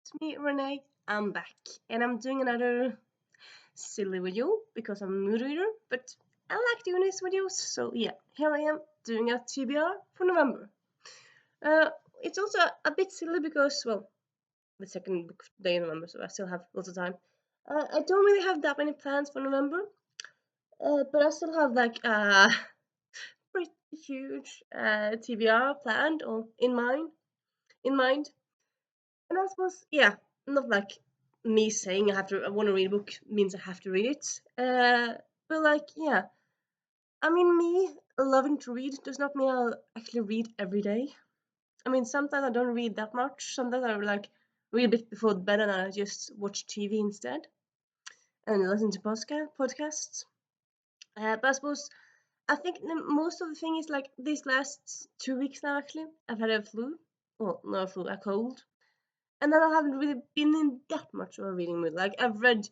it's me, Renee. I'm back, and I'm doing another silly video because I'm a mood reader, but I like doing these videos, so yeah, here I am doing a TBR for November. Uh, it's also a bit silly because, well, the second book day in November, so I still have lots of time. I don't really have that many plans for November, but I still have like a pretty huge TBR planned or in mind. And I suppose, yeah, not like me saying I want to read a book means I have to read it. But like, yeah, I mean, me loving to read does not mean I'll actually read every day. I mean, sometimes I don't read that much. Sometimes I like read a bit before bed and I just watch TV instead and listen to podcasts. But I suppose I think most of the thing is like these last 2 weeks now. Actually, I've had a flu. Well, not a flu, a cold. And then I haven't really been in that much of a reading mood. Like I've read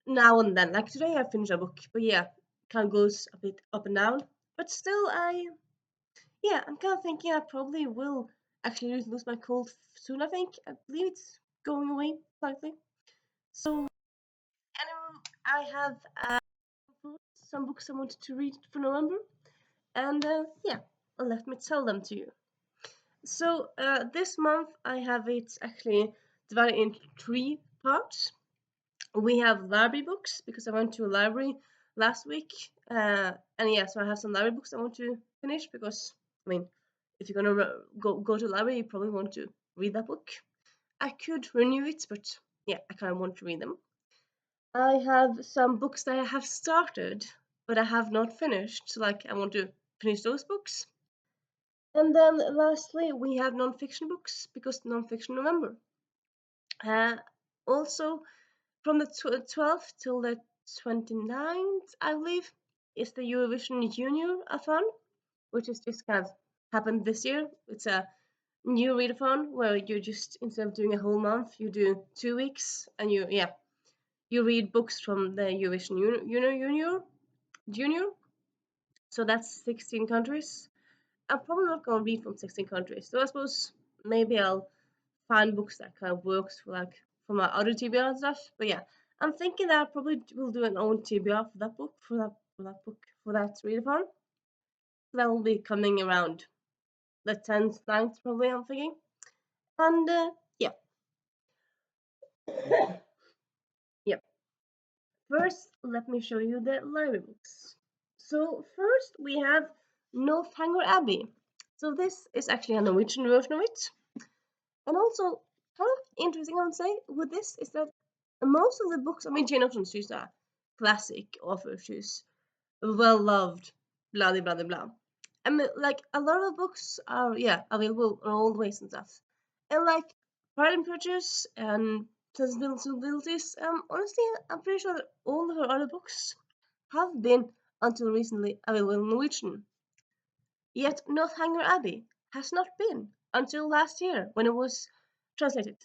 now and then. Like today I finished a book, but yeah, kind of goes a bit up and down. But still, I'm kind of thinking I probably will actually lose my cold soon. I believe it's going away slightly. So anyway, I have some books I wanted to read for November, and yeah, let me tell them to you. So this month I have it actually divided into 3 parts. We have library books because I went to a library last week, and yeah, so I have some library books I want to finish because I mean, if you're gonna go to a library, you probably want to read that book. I could renew it, but yeah, I kind of want to read them. I have some books that I have started, but I have not finished. So like, I want to finish those books. And then lastly, we have non-fiction books because non-fiction November. Uh, Also, from the 12th till the 29th, I believe, is the Eurovision Junior-a-thon, which is just kind of happened this year. It's a new readathon where you just, instead of doing a whole month, you do 2 weeks and you read books from the Eurovision Junior. So that's 16 countries. I'm probably not going to read from 16 countries. So I suppose maybe I'll find books that kind of works for like for my other TBR and stuff. But yeah, I'm thinking that I probably will do an own TBR for that book, for that readathon. That will be coming around the 10th, 9th probably, I'm thinking. And yeah. Yeah. First, let me show you the library books. So first we have Northanger Abbey. So this is actually a Norwegian version of it. And also, kind of interesting, I would say, with this is that most of the books, I mean, Jane Austen, she's a classic author, she's well loved, blah, blah, blah, blah. I mean, like, a lot of the books are, yeah, available on all ways and stuff. And, like, Pride and Prejudice and Sensibilities, honestly, I'm pretty sure that all of her other books have been, until recently, available in Norwegian. Yet Northanger Abbey has not been until last year when it was translated.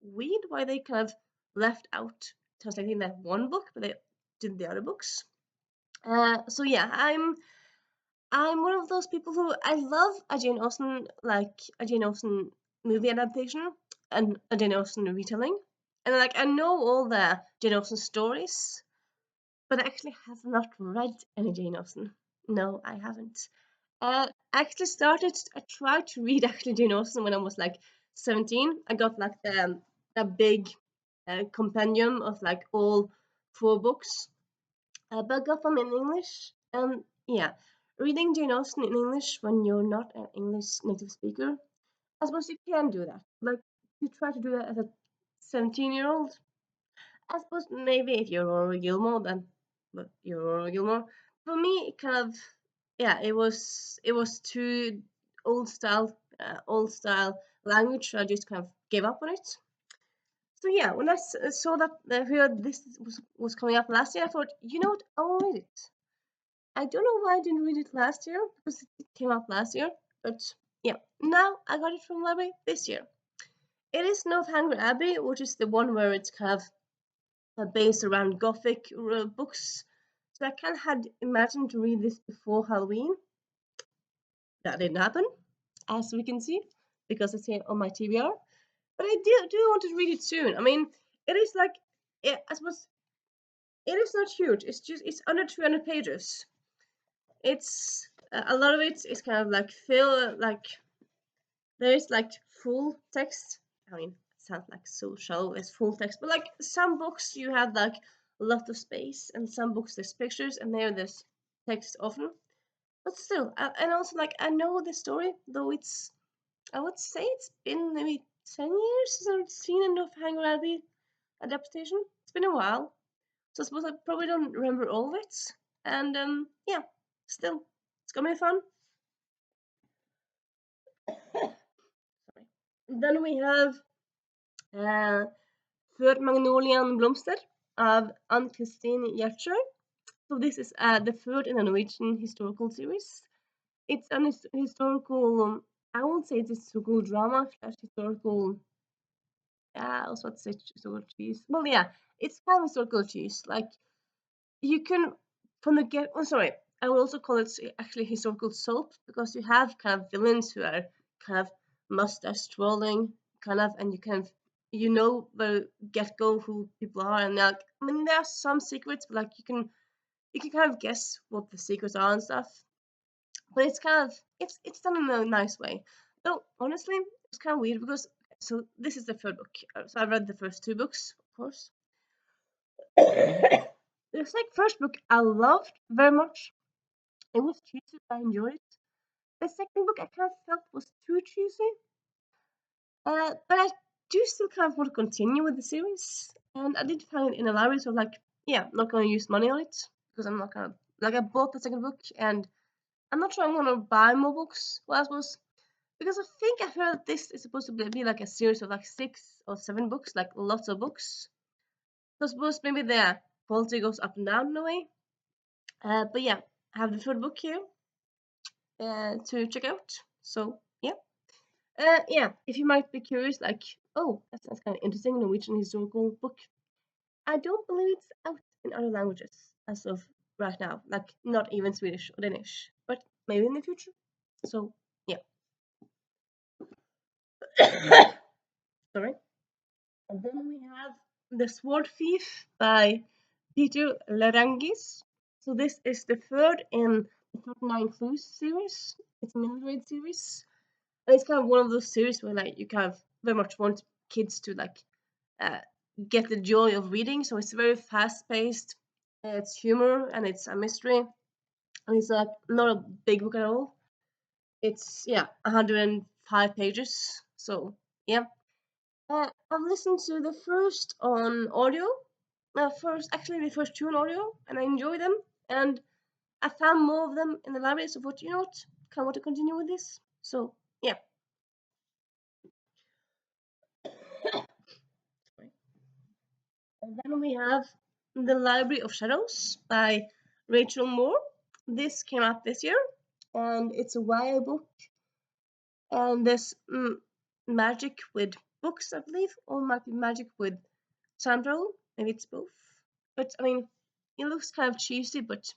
Weird why they kind of left out translating that one book, but they did the other books. So yeah, I'm one of those people who I love a Jane Austen, like a Jane Austen movie adaptation and a Jane Austen retelling, and like I know all the Jane Austen stories, but I actually have not read any Jane Austen. No, I haven't. I tried to read actually Jane Austen when I was like 17. I got like a big compendium of like all 4 books, but I got them in English. And yeah, reading Jane Austen in English when you're not an English native speaker, I suppose you can do that. Like you try to do that as a 17-year-old. I suppose maybe if you're Aurora Gilmore, then but you're Aurora Gilmore. For me, it kind of yeah, it was too old style language. So I just kind of gave up on it. So yeah, when I saw that heard this was coming up last year, I thought, you know what, I will read it. I don't know why I didn't read it last year because it came out last year, but yeah, now I got it from library this year. It is Northanger Abbey, which is the one where it's kind of based around Gothic books. So I kind of had imagined to read this before Halloween. That didn't happen, as we can see, because it's here on my TBR. but I do want to read it soon. I mean, it is like, I suppose it is not huge. It's under 200 pages. It's a lot of it is kind of like like there is like full text. I mean, it sounds like so shallow as full text, but like some books you have like a lot of space, and some books there's pictures, and there's text often. But still, and also like I know the story, though it's I would say it's been maybe 10 years since I've seen enough Hang Rabbit adaptation. It's been a while, so I suppose I probably don't remember all of it. And yeah, still, it's gonna be fun. Then we have uh, Før Magnoliaen blomster of Ann-Kristin Gjertsjø. So this is the third in a Norwegian historical series. It's an historical, I won't say it's historical drama slash historical, I was about to say historical cheese. Well, yeah, it's kind of historical cheese. Like, you can, from the get, oh, sorry, I will also call it actually historical soap, because you have kind of villains who are kind of mustache twirling, kind of, and you kind of, you know, the get go who people are, and like, I mean, there are some secrets, but like you can kind of guess what the secrets are and stuff. But it's kind of it's done in a nice way. Though honestly, it's kind of weird because so this is the third book. So I read the first two books, of course. This like first book I loved very much. It was cheesy, but I enjoyed it. The second book I kind of felt was too cheesy. But I do still kind of want to continue with the series. And I did find it in a library, so like, yeah, I'm not gonna use money on it because I'm not gonna like I bought the second book and I'm not sure I'm gonna buy more books. Well, I suppose because I think I heard that this is supposed to be like a series of like 6 or 7 books, like lots of books. So I suppose maybe the quality goes up and down in a way. But yeah, I have the third book here to check out. So yeah. Yeah, if you might be curious, like, oh, that sounds kind of interesting, Norwegian historical book. I don't believe it's out in other languages as of right now, like not even Swedish or Danish, but maybe in the future. So yeah. Sorry. And then we have The Sword Thief by Peter Larangis. So this is the third in the 39 Clues series. It's a middle series. And it's kind of one of those series where like you kind of very much want kids to like uh, get the joy of reading. So it's very fast paced. It's humor and it's a mystery. And it's like not a big book at all. It's 105 pages. So yeah. I've listened to the first on audio. Actually, the first two on audio, and I enjoy them. And I found more of them in the library, so I thought, you know what, kind of want to continue with this. So yeah. And then we have The Library of Shadows by Rachel Moore. This came out this year, and it's a YA book. And there's magic with books, I believe, or might be magic with time travel. Maybe it's both. But I mean, it looks kind of cheesy, but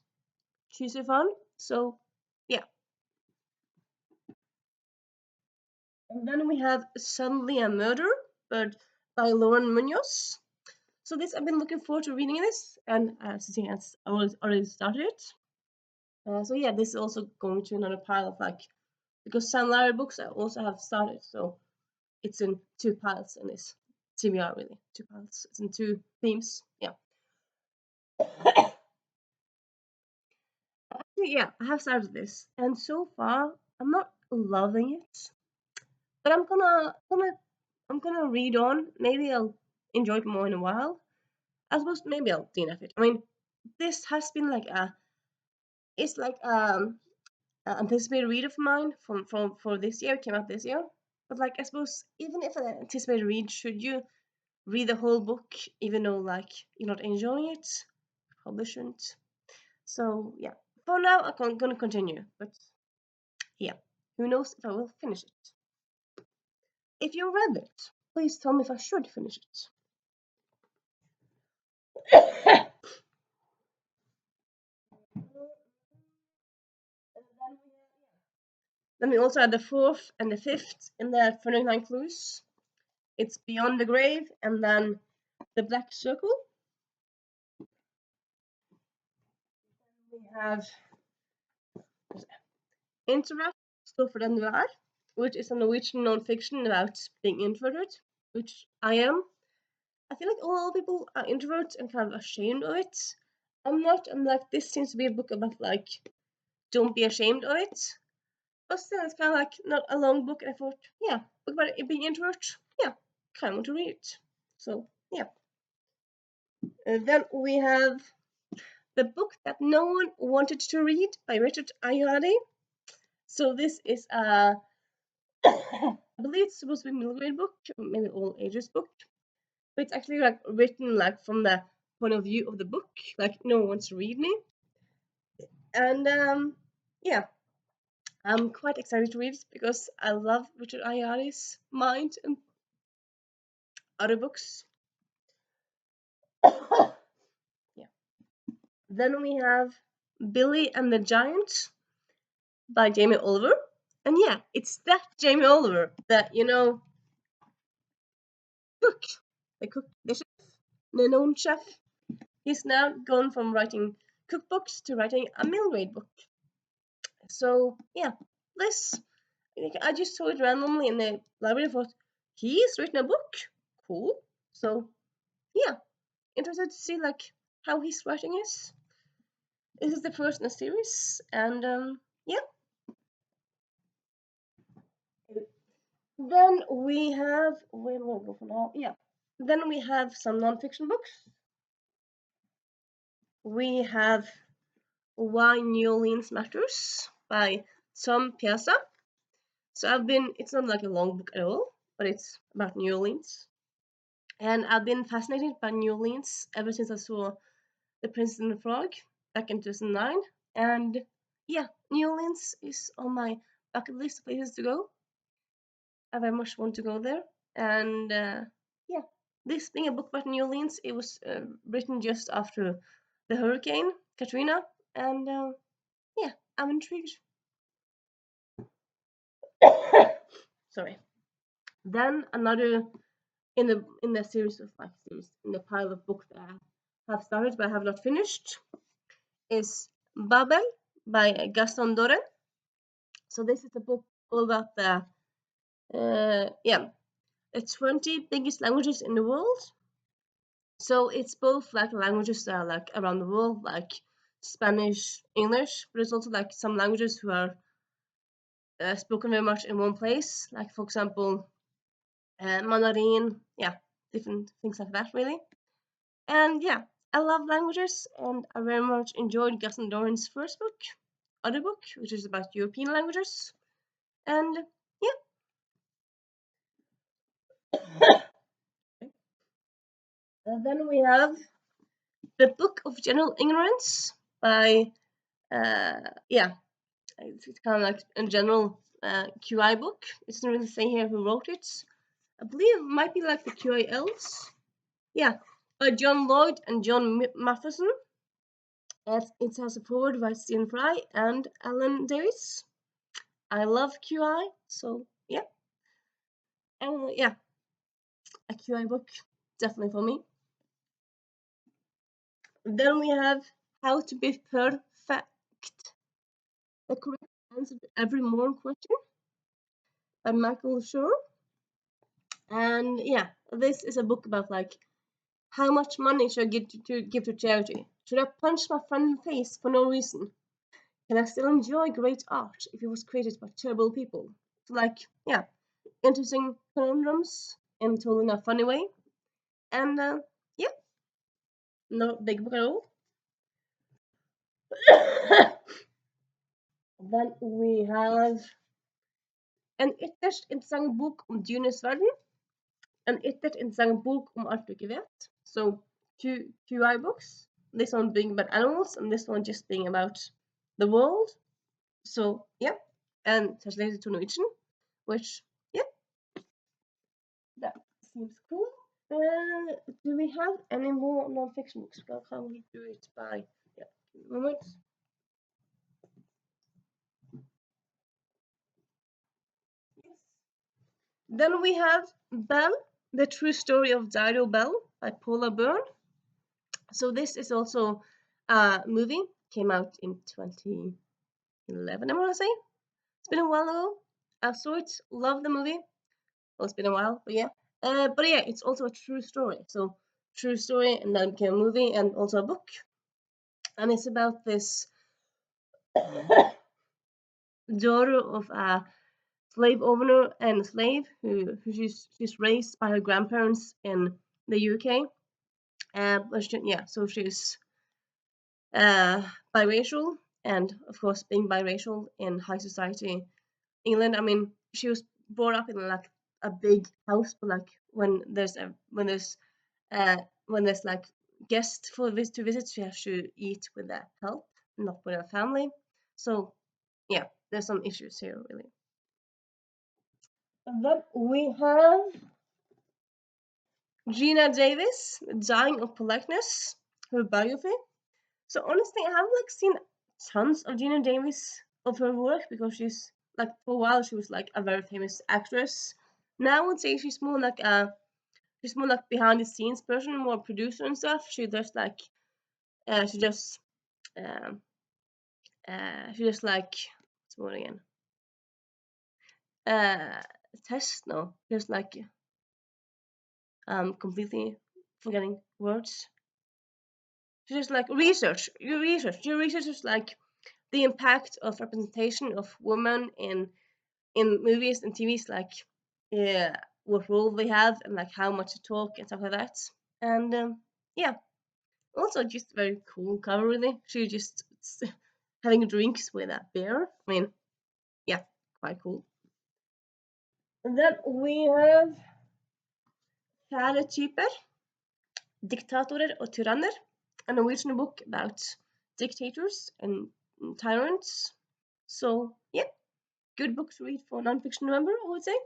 cheesy fun. So yeah. And then we have Suddenly a Murder, but by Lauren Munoz. So this I've been looking forward to reading this, and since has already started it. So yeah, this is also going to another pile of like because some library books I also have started, so it's in two piles in this TBR really. Two piles. It's in two themes. Yeah. Actually, yeah, I have started this, and so far I'm not loving it, but I'm gonna read on. Maybe I'll enjoy it more in a while. I suppose maybe I'll DNF it. I mean, this has been like it's like anticipated read of mine from for this year. It came out this year, but like I suppose even if an anticipated read, should you read the whole book even though like you're not enjoying it? Probably shouldn't. So yeah, for now I'm gonna continue, but yeah, who knows if I will finish it. If you read it, please tell me if I should finish it. Then we also had the fourth and the fifth in the 39 clues. It's Beyond the Grave, and then The Black Circle. We have Introvert, Stoffer den du er, which is a Norwegian non-fiction about being introverted, which I am. I feel like a lot of people are introverts and kind of ashamed of it. I'm not. I'm like, this seems to be a book about like, don't be ashamed of it. But still, it's kind of like not a long book, and I thought, yeah, book about it being introvert, yeah, kind of want to read it. So yeah. Then we have The Book That No One Wanted to Read by Richard Ayoade. So this is a, I believe it's supposed to be a middle grade book, maybe all ages book. But it's actually like written like from the point of view of the book, like no one wants to read me. And yeah, I'm quite excited to read it because I love Richard Ayoade's mind and other books. Yeah. Then we have Billy and the Giant by Jamie Oliver. And yeah, it's that Jamie Oliver that, cook. The chef, the known chef. He's now gone from writing cookbooks to writing a middle grade book. So yeah, this, I just saw it randomly in the library and thought, he's written a book. Cool. So yeah, interested to see like how his writing is. This is the first in a series, and yeah. Then we have, where will I go for now? Yeah. Then we have some non-fiction books. We have Why New Orleans Matters by Tom Piazza. So it's not like a long book at all, but it's about New Orleans. And I've been fascinated by New Orleans ever since I saw The Princess and the Frog back in 2009. And yeah, New Orleans is on my bucket list of places to go. I very much want to go there. And yeah, this being a book about New Orleans, it was written just after the hurricane Katrina, and yeah, I'm intrigued. Sorry. Then another in the series of series in the pile of books that I have started but I have not finished is Babel by Gaston Doré. So this is a book all about the 20 biggest languages in the world. So it's both like languages that are like around the world, like Spanish, English, but it's also like some languages who are spoken very much in one place, like for example Mandarin, yeah, different things like that really. And yeah, I love languages, and I very much enjoyed Gaston Dorin's first book, other book, which is about European languages. And yeah. Then we have The Book of General Ignorance by yeah, it's kind of like a general QI book. It doesn't really say here who wrote it. I believe it might be like the QILs. Yeah, by John Lloyd and John Matheson. It has a foreword by Stephen Fry and Alan Davis. I love QI, so yeah. And yeah, a QI book, definitely for me. Then we have How to Be Perfect. The correct answer to every moral question by Michael Schur. And yeah, this is a book about like how much money should I give to charity? Should I punch my friend in the face for no reason? Can I still enjoy great art if it was created by terrible people? So like, yeah, interesting conundrums and told in a funny way. And yeah, no big book at all. Then we have En ytterst interessant bok om dyrenes verden. En ytterst interessant bok om alt du ikke vet. So, QI books. This one being about animals, and this one just being about the world. So, yeah. And translated to Norwegian, which, yeah, that seems cool. Do we have any more non-fiction books? Well, how we do it by, yeah, moments. Yes. Then we have Belle The True Story of Dido Bell by Paula Byrne. So this is also a movie, came out in 2011, I want to say. It's been a while ago. I saw it, loved the movie. Well, it's been a while, but yeah. But yeah, it's also a true story. So true story, and then became a movie and also a book. And it's about this daughter of a slave owner and slave who she's raised by her grandparents in the UK. But yeah, so she's biracial, and of course, being biracial in high society England. I mean, she was brought up in like a big house, but like when there's like guests to visit, she has to eat with their help, not with her family. So yeah, there's some issues here really. And then we have Gina Davis, Dying of Politeness, her biography. So honestly, I have like seen tons of Gina Davis of her work because she's like for a while she was like a very famous actress. Now I would say she's more like behind the scenes person, more producer and stuff. She just like she just um she just like what's the word again? Uh test no, just like completely forgetting words. She just like research. You research is like the impact of representation of women in movies and TVs, like what role they have and like how much to talk and stuff like that. And yeah, also just very cool cover really. She just having drinks with a bear. I mean, yeah, quite cool. And then we have Fæle typer, diktatorer og tyranner, a Norwegian book about dictators and tyrants. So yeah, good book to read for non-fiction November, I would say.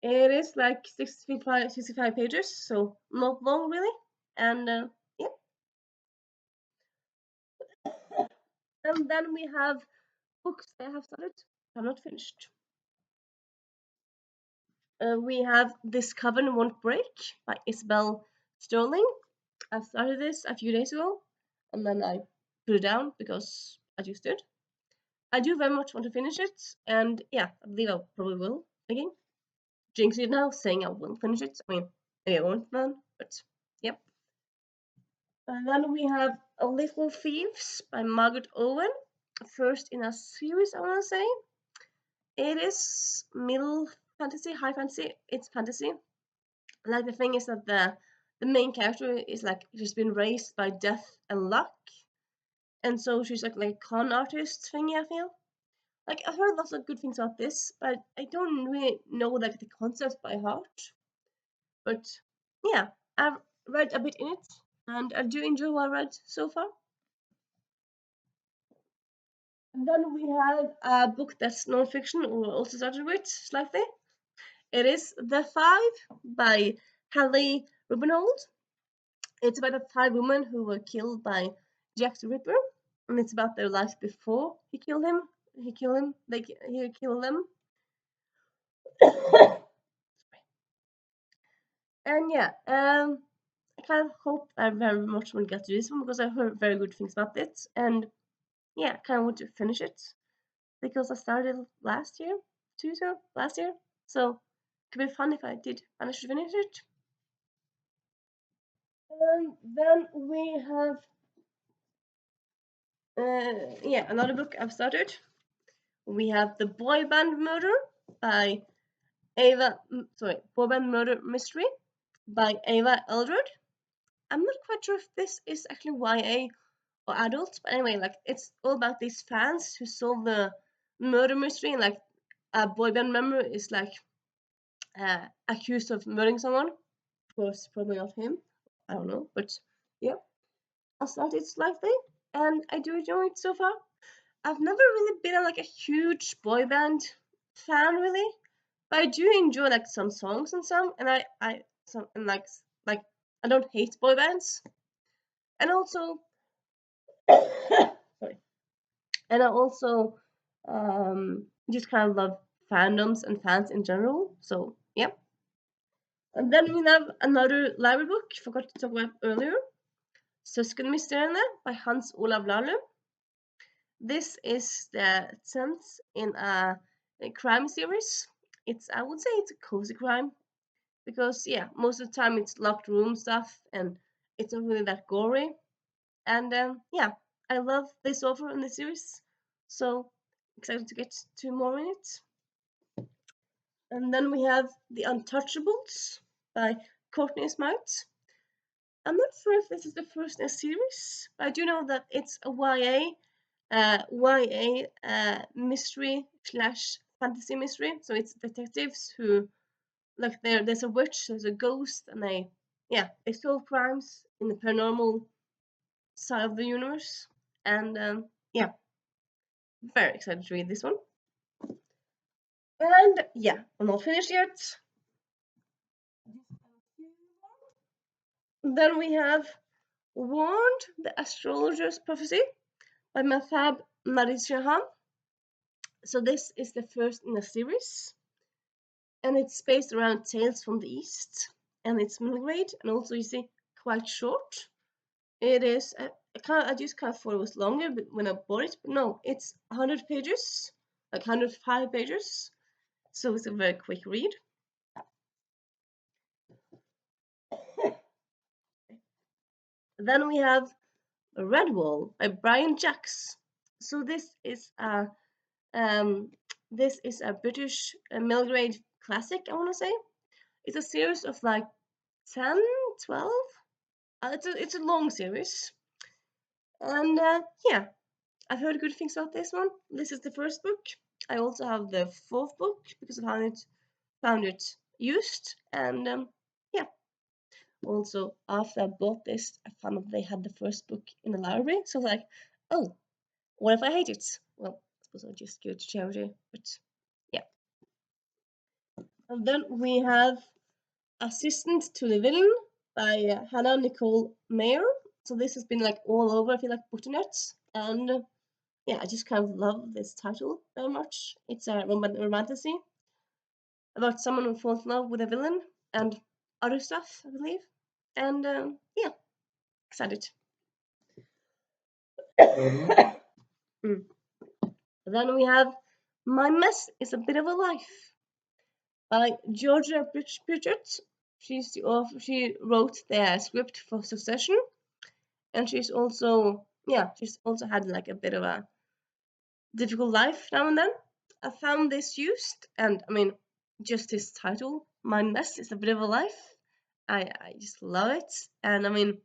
It is like 65 pages, so not long really. And yeah, and then we have books I have started, I'm not finished. We have This Coven Won't Break by Isabel Sterling. I started this a few days ago, and then I put it down because I just did. I do very much want to finish it, and yeah, I believe I probably will again. Jinx it now, saying I will finish it. I mean, maybe I won't then, but yep. And then we have A Little Thieves by Margaret Owen. First in a series, I want to say. It is middle fantasy, high fantasy. It's fantasy. Like the thing is that the main character is like she's been raised by death and luck, and so she's like con artist thingy. I feel like I've heard lots of good things about this, but I don't really know like the concept by heart. But yeah, I've read a bit in it, and I do enjoy what I read so far. And then we have a book that's non-fiction, or also started with slightly. It is The Five by Hallie Rubinhold. It's about the five women who were killed by Jack the Ripper, and it's about their life before he killed him. He killed them. And yeah, I kind of hope I very much will get to this one because I heard very good things about it, and yeah, kind of want to finish it because I started last year, last year, so it could be fun if I did manage to finish it. And then we have yeah, another book I've started. We have The Boy Band Murder by Boy Band Murder Mystery by Ava Eldred. I'm not quite sure if this is actually YA or adults, but anyway, like it's all about these fans who solve the murder mystery, and like a boy band member is like accused of murdering someone. Of course, probably not him. I don't know, but yeah, I started slightly, and I do enjoy it so far. I've never really been like a huge boy band fan, really, but I do enjoy like some songs and some, and I some and like I don't hate boy bands, and also sorry, and I also just kind of love fandoms and fans in general. So yeah, And then we have another library book, forgot to talk about earlier, Søskenmysteriene by Hans Olav Lahlum. This is the 10th in a crime series. I would say it's a cozy crime, because yeah, most of the time it's locked room stuff and it's not really that gory. And yeah, I love this author in the series, so excited to get 2 more in it. And then we have The Untouchables by Courtney Smythe. I'm not sure if this is the first in a series, but I do know that it's a YA mystery / fantasy mystery. So it's detectives who, like, there's a witch, there's a ghost, and they solve crimes in the paranormal side of the universe. And yeah, very excited to read this one. And yeah, I'm not finished yet. Then we have Warned, the Astrologer's Prophecy by Mahtab Narishahan. So this is the first in a series, and it's based around Tales from the East, and it's middle grade, and also, you see, quite short. It is, I just kind of thought it was longer when I bought it, but no, it's 100 pages, like 105 pages, so it's a very quick read. Then we have Redwall by Brian Jacks. So this is a British middle grade classic, I want to say. It's a series of like 10, 12. It's a long series, and yeah, I've heard good things about this one. This is the first book. I also have the 4th book because I found it used, and yeah. Also, after I bought this, I found out they had the first book in the library, so I was like, oh, what if I hate it? Well, I suppose I'll just give it to charity, but yeah. And then we have Assistant to the Villain by Hannah Nicole Mayer. So this has been like all over, I feel like, Bookternut, and yeah, I just kind of love this title very much. It's a romantasy about someone who falls in love with a villain and other stuff, I believe. And yeah, excited. Mm. Then we have My Mess is a Bit of a Life by Georgia Pritchard. She's the author. She wrote the script for Succession, and she's also had like a bit of a difficult life now and then. I found this used, and I mean, just this title, My Mess is a Bit of a Life. I just love it, and I mean,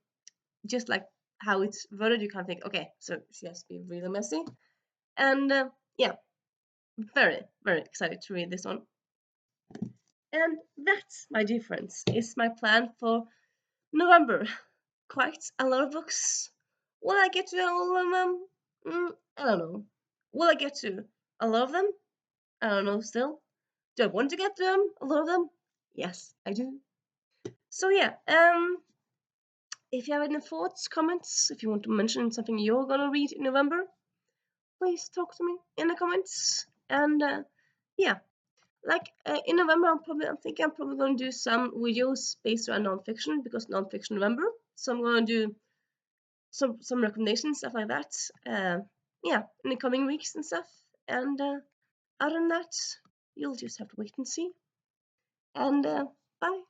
just like how it's worded, you can think, okay, so she has to be really messy, and yeah, very, very excited to read this one. And that's, my dear friends, is my plan for November. Quite a lot of books. Will I get to all of them? I don't know. Will I get to a lot of them? I don't know still. Do I want to get to them? A lot of them? Yes, I do. So yeah, if you have any thoughts, comments, if you want to mention something you're gonna read in November, please talk to me in the comments. And yeah, like in November, I'm thinking I'm probably gonna do some videos based on nonfiction, because nonfiction November. So I'm gonna do some recommendations, stuff like that. Yeah, in the coming weeks and stuff. And other than that, you'll just have to wait and see. And bye.